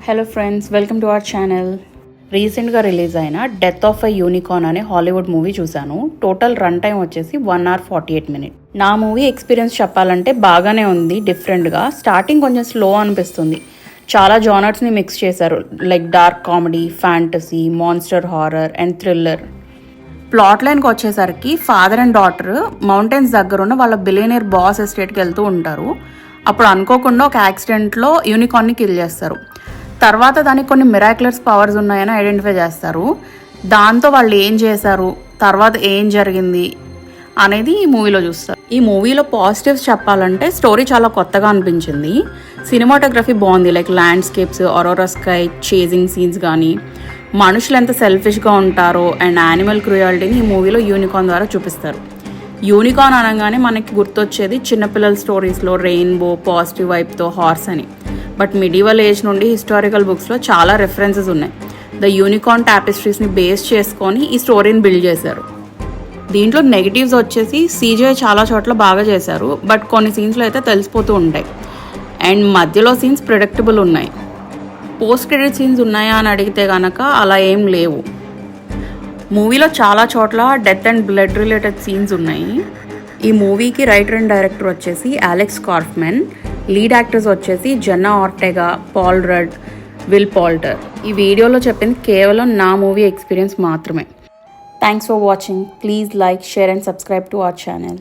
Hello friends, welcome to our channel. రీసెంట్గా release అయిన death of a unicorn అనే Hollywood movie చూశాను. Total run time వచ్చేసి 1 hour 48 minutes. నా మూవీ ఎక్స్పీరియన్స్ చెప్పాలంటే బాగానే ఉంది. డిఫరెంట్గా స్టార్టింగ్ కొంచెం స్లో అనిపిస్తుంది. చాలా జానర్స్ని మిక్స్ చేశారు, like dark comedy, fantasy, monster horror and thriller. Plot లైన్కి వచ్చేసరికి ఫాదర్ అండ్ డాటర్ మౌంటైన్స్ దగ్గర ఉన్న వాళ్ళ బిలియనీర్ బాస్ ఎస్టేట్కి వెళ్తూ ఉంటారు. అప్పుడు అనుకోకుండా ఒక యాక్సిడెంట్లో యూనికార్న్ని కిల్ చేస్తారు. తర్వాత దానికి కొన్ని మిరాక్యులస్ పవర్స్ ఉన్నాయని ఐడెంటిఫై చేస్తారు. దాంతో వాళ్ళు ఏం చేశారు, తర్వాత ఏం జరిగింది అనేది ఈ మూవీలో చూస్తారు. ఈ మూవీలో పాజిటివ్స్ చెప్పాలంటే స్టోరీ చాలా కొత్తగా అనిపించింది. సినిమాటోగ్రఫీ బాగుంది, like landscapes, aurora sky, chasing scenes కానీ, మనుషులు ఎంత సెల్ఫిష్గా ఉంటారో అండ్ యానిమల్ క్రూయాలిటీని ఈ మూవీలో యూనికార్న్ ద్వారా చూపిస్తారు. యూనికార్న్ అనగానే మనకి గుర్తొచ్చేది చిన్నపిల్లల స్టోరీస్లో రెయిన్బో, పాజిటివ్ వైబ్తో హార్స్ అని. బట్ మిడివల్ ఏజ్ నుండి హిస్టారికల్ బుక్స్లో చాలా రెఫరెన్సెస్ ఉన్నాయి. ద యూనికార్న్ టాపెస్ట్రీస్ని బేస్ చేసుకొని ఈ స్టోరీని బిల్డ్ చేశారు. దీంట్లో నెగిటివ్స్ వచ్చేసి సీజీఐ చాలా చోట్ల బాగా చేశారు, బట్ కొన్ని సీన్స్లో అయితే తెలిసిపోతూ ఉంటాయి. అండ్ మధ్యలో సీన్స్ ప్రిడిక్టబుల్ ఉన్నాయి. పోస్ట్ క్రెడిట్ సీన్స్ ఉన్నాయా అని అడిగితే కనుక అలా ఏం లేవు. మూవీలో చాలా చోట్ల death and blood related scenes ఉన్నాయి. ఈ మూవీకి రైటర్ అండ్ డైరెక్టర్ వచ్చేసి అలెక్స్ కార్ఫ్మెన్. లీడ్ యాక్టర్స్ వచ్చేసి జెన్నా ఆర్టెగా, పాల్ రడ్, విల్ పాల్టర్. ఈ వీడియోలో చెప్పింది కేవలం నా మూవీ ఎక్స్పీరియన్స్ మాత్రమే. Thanks for watching. Please like, share and subscribe to our channel.